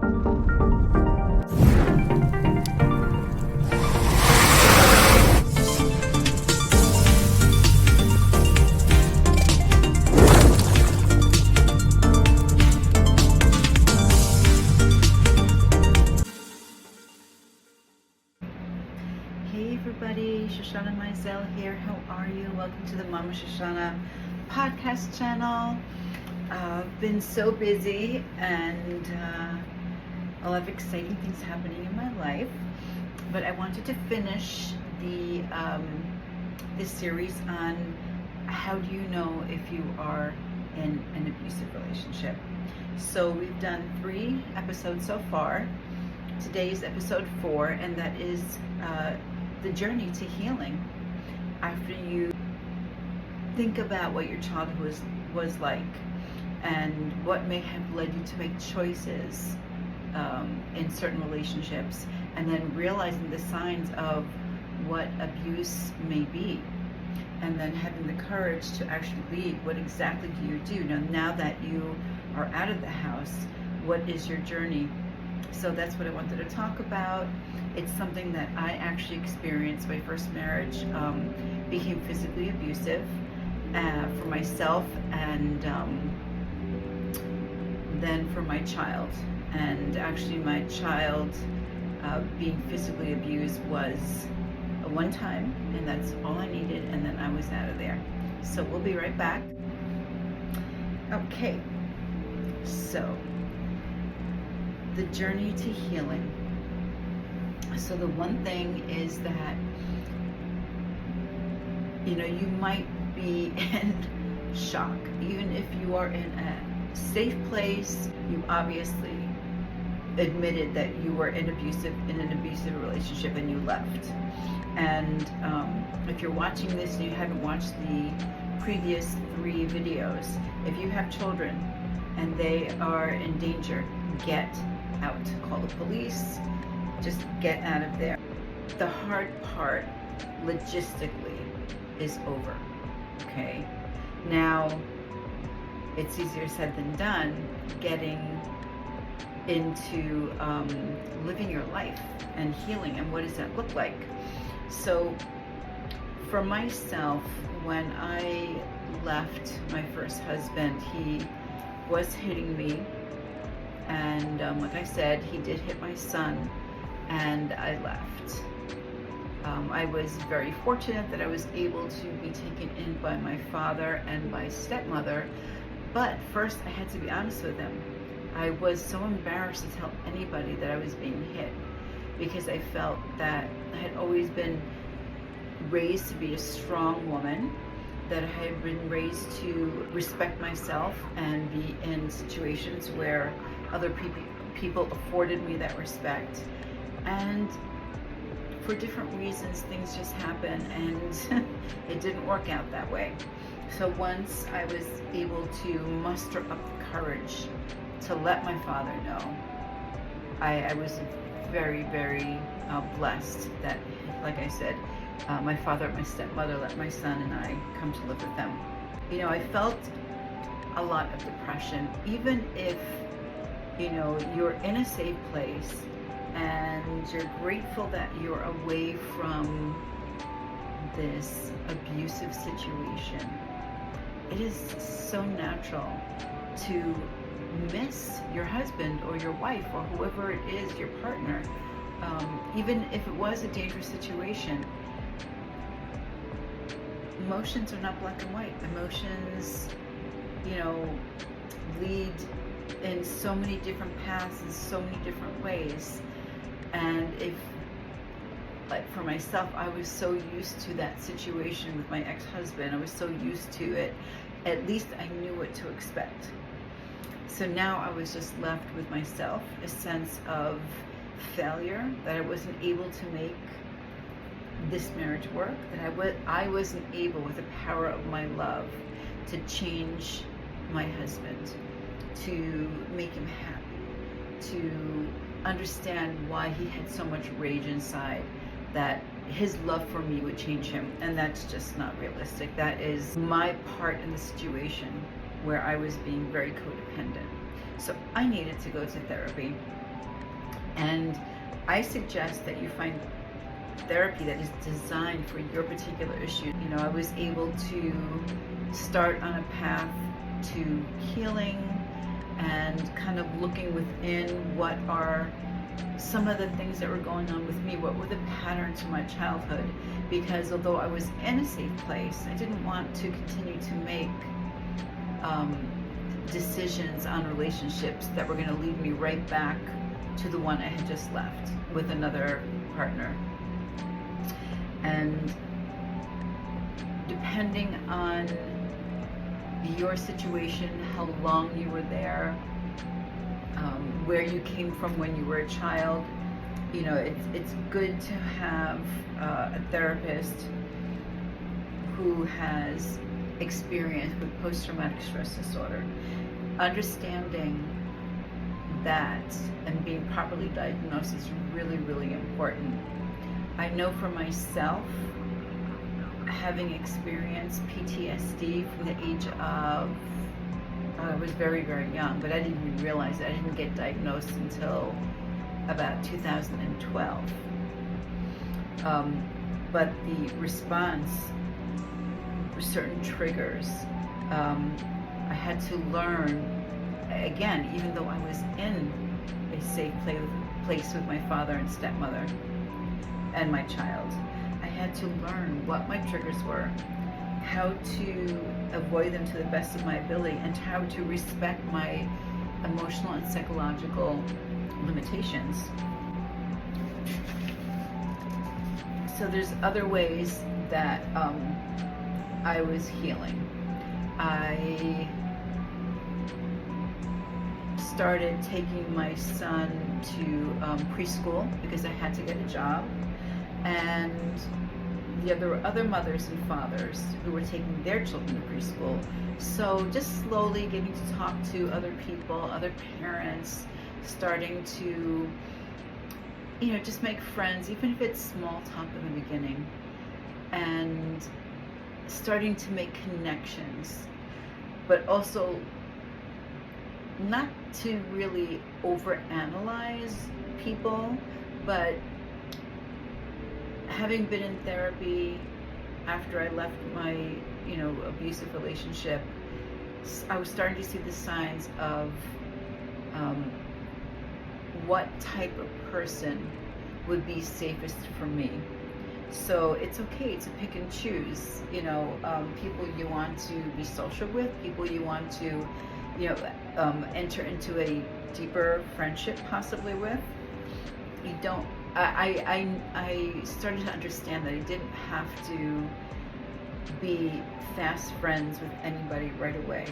Hey everybody, Shoshana Mizell here. How are you? Welcome to the Mama Shoshana podcast channel. I've been so busy and a lot of exciting things happening in my life, but I wanted to finish this series on how do you know if you are in an abusive relationship. So we've done 3 episodes so far. Today is episode 4, and that is the journey to healing. After you think about what your childhood was like and what may have led you to make choices in certain relationships, and then realizing the signs of what abuse may be, and then having the courage to actually leave. What exactly do you do now that you are out of the house? What is your journey? So that's what I wanted to talk about. It's something that I actually experienced. My first marriage became physically abusive for myself, and then for my child. And actually my child being physically abused was a one time, and that's all I needed, and then I was out of there. So we'll be right back. Okay, so the journey to healing. So the one thing is that, you might be in shock. Even if you are in a safe place, you obviously admitted that you were in an abusive relationship and you left. And if you're watching this and you haven't watched the previous 3 videos, if you have children and they are in danger, get out. Call the police. Just get out of there. The hard part, logistically, is over. Okay? Now, it's easier said than done getting into living your life and healing, and what does that look like? So, for myself, when I left my first husband, he was hitting me. And like I said, he did hit my son, and I left. I was very fortunate that I was able to be taken in by my father and my stepmother, but first I had to be honest with him. I was so embarrassed to tell anybody that I was being hit, because I felt that I had always been raised to be a strong woman, that I had been raised to respect myself and be in situations where other people afforded me that respect. And for different reasons, things just happen, and it didn't work out that way. So once I was able to muster up the courage to let my father know, I was very, very blessed that, like I said, my father and my stepmother let my son and I come to live with them. I felt a lot of depression, even if you're in a safe place and you're grateful that you're away from this abusive situation. It is so natural to miss your husband or your wife or whoever it is, your partner, even if it was a dangerous situation. Emotions are not black and white. Emotions, lead in so many different paths in so many different ways. And if, like for myself, I was so used to that situation with my ex-husband, I was so used to it, at least I knew what to expect. So now I was just left with myself, a sense of failure, that I wasn't able to make this marriage work, that I wasn't able, with the power of my love, to change my husband, to make him happy, to understand why he had so much rage inside, that his love for me would change him. And that's just not realistic. That is my part in the situation where I was being very codependent. So I needed to go to therapy. And I suggest that you find therapy that is designed for your particular issue. You know, I was able to start on a path to healing and kind of looking within what are some of the things that were going on with me, what were the patterns of my childhood, because although I was in a safe place, I didn't want to continue to make decisions on relationships that were going to lead me right back to the one I had just left with another partner. And depending on your situation, how long you were there, where you came from when you were a child, you know, it's good to have a therapist who has experience with post-traumatic stress disorder. Understanding that and being properly diagnosed is really, really important. I know for myself, having experienced PTSD from the age of, I was very, very young, but I didn't even realize it. I didn't get diagnosed until about 2012. But the response were certain triggers. I had to learn, again, even though I was in a safe place with my father and stepmother and my child, I had to learn what my triggers were, how to avoid them to the best of my ability, and how to respect my emotional and psychological limitations. So there's other ways that I was healing. I started taking my son to preschool because I had to get a job, and there were other mothers and fathers who were taking their children to preschool. So just slowly getting to talk to other people, other parents, starting to, you know, just make friends, even if it's small talk in the beginning, and starting to make connections, but also not to really overanalyze people, but having been in therapy after I left my, you know, abusive relationship, I was starting to see the signs of what type of person would be safest for me. So it's okay to pick and choose, you know, people you want to be social with, people you want to, you know, enter into a deeper friendship possibly with. You don't, I started to understand that I didn't have to be fast friends with anybody right away,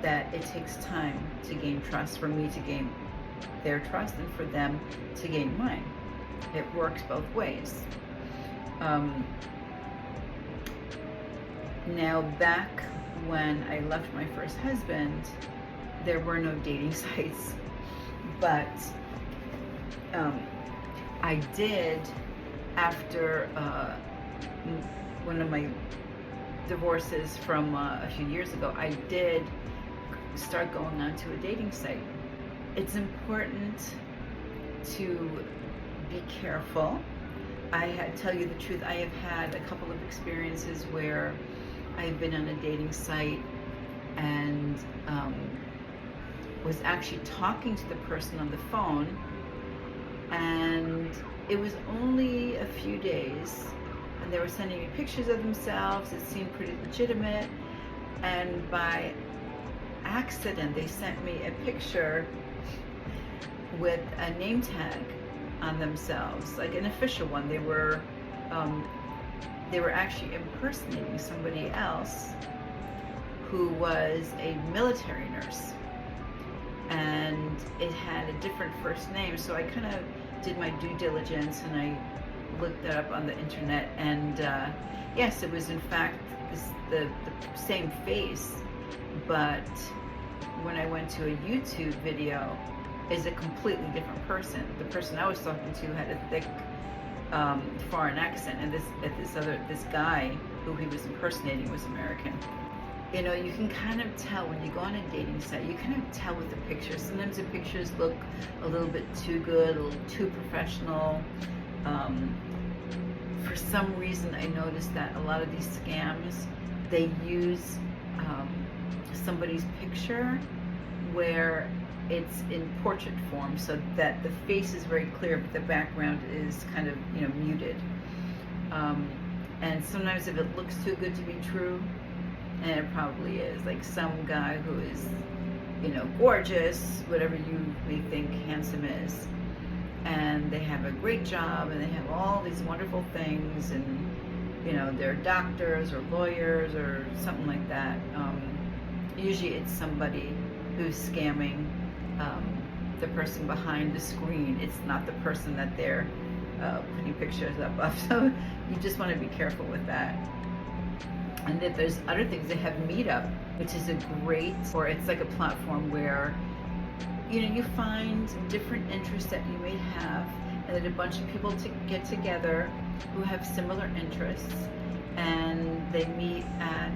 that it takes time to gain trust, for me to gain their trust and for them to gain mine. It works both ways. Now, back when I left my first husband, there were no dating sites, but I did, after one of my divorces from a few years ago, I did start going onto a dating site. It's important to be careful. Tell you the truth, I have had a couple of experiences where I've been on a dating site and was actually talking to the person on the phone, and it was only a few days, and they were sending me pictures of themselves. It seemed pretty legitimate, and by accident they sent me a picture with a name tag on themselves, like an official one. They were actually impersonating somebody else who was a military nurse, and it had a different first name. So I kind of did my due diligence and I looked it up on the internet, and yes, it was in fact the same face, but when I went to a YouTube video, is a completely different person. The person I was talking to had a thick foreign accent, and this guy who he was impersonating was American. you know, you can kind of tell when you go on a dating site, you kind of tell with the pictures. Sometimes the pictures look a little bit too good, a little too professional. For some reason, I noticed that a lot of these scams, they use somebody's picture where it's in portrait form, so that the face is very clear, but the background is kind of, you know, muted. And sometimes if it looks too good to be true, and it probably is, like some guy who is, you know, gorgeous, whatever you may think handsome is, and they have a great job and they have all these wonderful things, and you know, they're doctors or lawyers or something like that. Usually it's somebody who's scamming the person behind the screen. It's not the person that they're putting pictures up of. So you just want to be careful with that. And then there's other things. They have Meetup, which is a great, or it's like a platform where, you know, you find different interests that you may have, and then a bunch of people to get together who have similar interests, and they meet at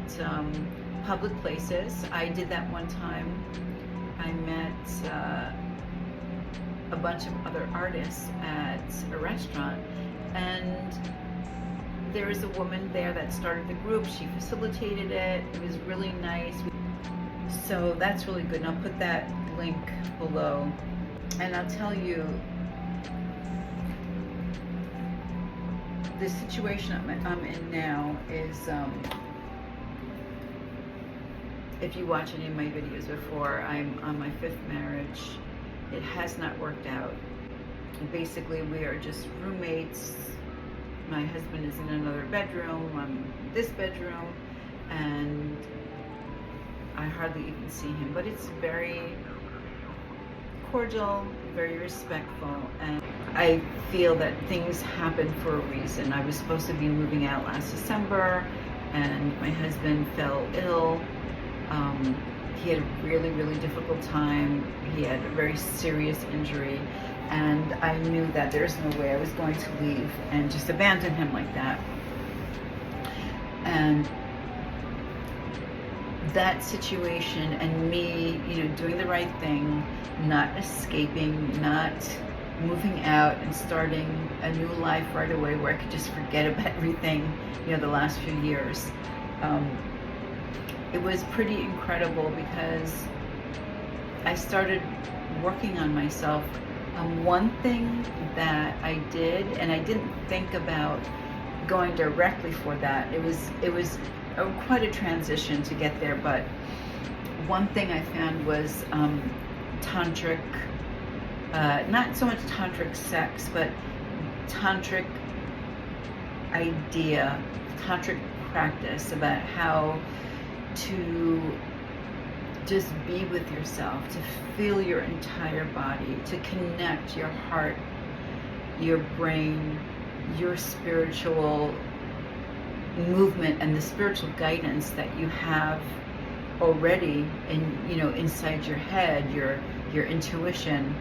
public places. I did that one time. I met a bunch of other artists at a restaurant, and there was a woman there that started the group. She facilitated it. It was really nice. So that's really good, and I'll put that link below. And I'll tell you, the situation I'm in now is, if you watch any of my videos before, I'm on my 5th marriage. It has not worked out. Basically, we are just roommates. My husband is in another bedroom, I'm in this bedroom, and I hardly even see him. But it's very cordial, very respectful, and I feel that things happen for a reason. I was supposed to be moving out last December, and my husband fell ill. He had a really, really difficult time. He had a very serious injury, and I knew that there's no way I was going to leave and just abandon him like that. And that situation, and me, you know, doing the right thing, not escaping, not moving out and starting a new life right away where I could just forget about everything, you know, the last few years. It was pretty incredible because I started working on myself. One thing that I did, and I didn't think about going directly for that. It was quite a transition to get there, but one thing I found was tantric, not so much tantric sex, but tantric idea, tantric practice about how to just be with yourself, to feel your entire body, to connect your heart, your brain, your spiritual movement, and the spiritual guidance that you have already in, you know, inside your head, your intuition.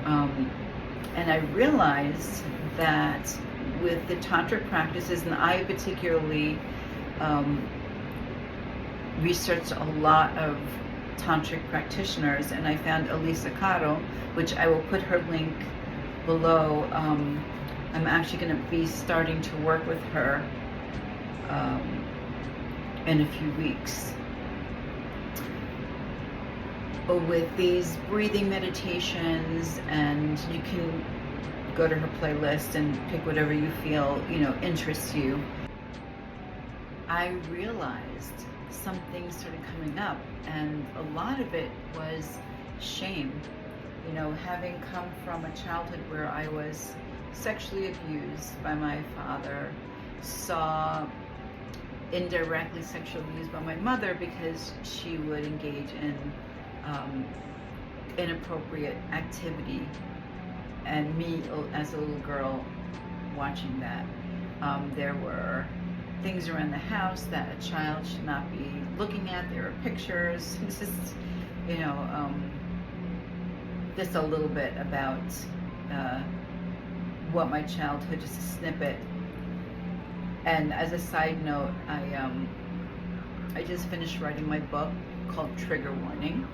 And I realized that with the tantric practices, and I particularly researched a lot of tantric practitioners, and I found Elisa Caro, which I will put her link below. I'm actually going to be starting to work with her in a few weeks with these breathing meditations, and you can go to her playlist and pick whatever you feel, you know, interests you. I realized something started coming up, and a lot of it was shame. You know, having come from a childhood where I was sexually abused by my father, saw indirectly sexual abuse by my mother because she would engage in inappropriate activity, and me as a little girl watching that. There were things around the house that a child should not be looking at. There are pictures. It's just, you know, just a little bit about what my childhood, just a snippet. And as a side note, I just finished writing my book called Trigger Warning,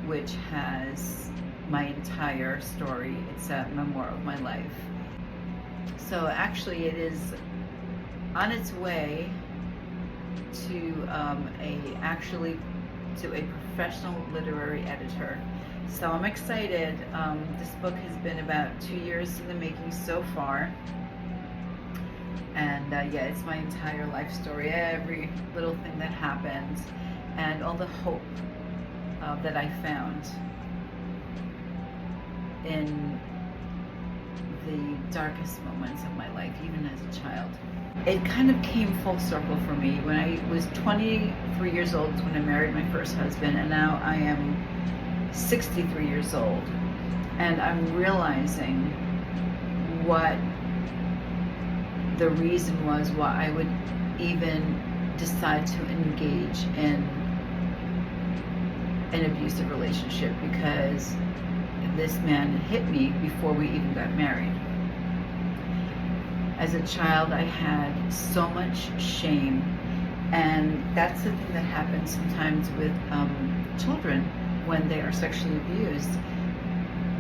which has my entire story. It's a memoir of my life. So actually it is on its way to a professional literary editor. So I'm excited. This book has been about 2 years in the making so far. And yeah, it's my entire life story, every little thing that happens, and all the hope that I found in the darkest moments of my life, even as a child. It kind of came full circle for me. When I was 23 years old when I married my first husband, and now I am 63 years old, and I'm realizing what the reason was why I would even decide to engage in an abusive relationship, because this man hit me before we even got married. As a child, I had so much shame, and that's the thing that happens sometimes with children when they are sexually abused.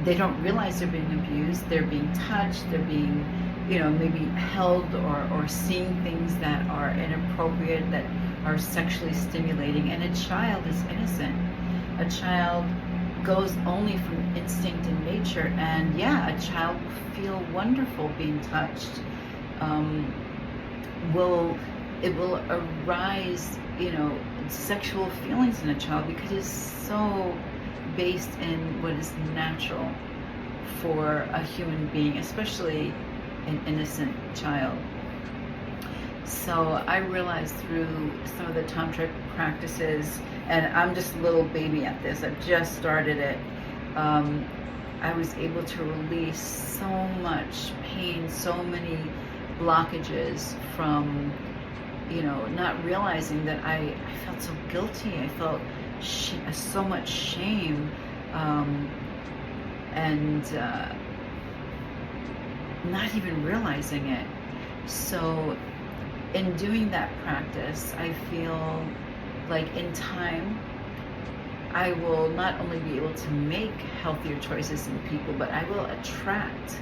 They don't realize they're being abused, they're being touched, they're being, maybe held or seeing things that are inappropriate, that are sexually stimulating, and a child is innocent. A child goes only from instinct and nature, and yeah, a child will feel wonderful being touched. It will arise, sexual feelings in a child, because it's so based in what is natural for a human being, especially an innocent child. So I realized through some of the tantric practices, and I'm just a little baby at this, I've just started it, I was able to release so much pain, so many blockages from, not realizing that I felt so guilty. I felt so much shame, and not even realizing it. So in doing that practice, I feel like in time, I will not only be able to make healthier choices in people, but I will attract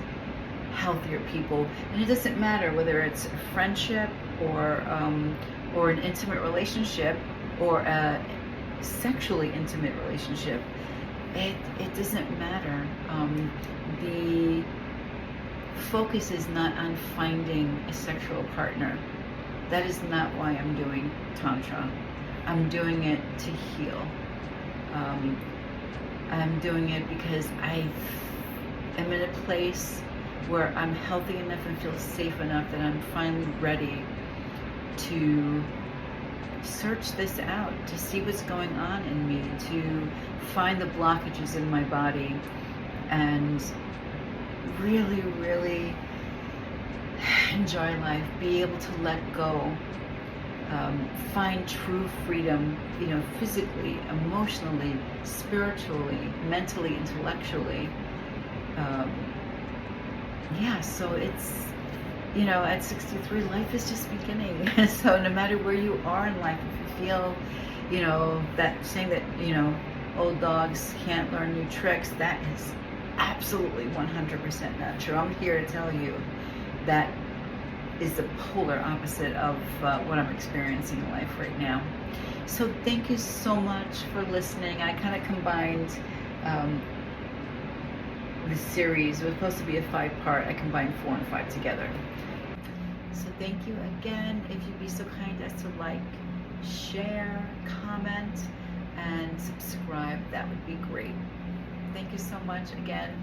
healthier people. And it doesn't matter whether it's a friendship or an intimate relationship or a sexually intimate relationship. It doesn't matter. The focus is not on finding a sexual partner. That is not why I'm doing Tantra. I'm doing it to heal. I'm doing it because I am in a place where I'm healthy enough and feel safe enough that I'm finally ready to search this out, to see what's going on in me, to find the blockages in my body, and really, really enjoy life, be able to let go, find true freedom, physically, emotionally, spiritually, mentally, intellectually. So it's, at 63, life is just beginning. So no matter where you are in life, if you feel, that saying that, old dogs can't learn new tricks, that is absolutely 100% not true. I'm here to tell you that is the polar opposite of what I'm experiencing in life right now. So thank you so much for listening. I kind of combined the series. It was supposed to be a 5-part. I combined 4 and 5 together. So thank you again. If you'd be so kind as to like, share, comment, and subscribe, that would be great. Thank you so much again.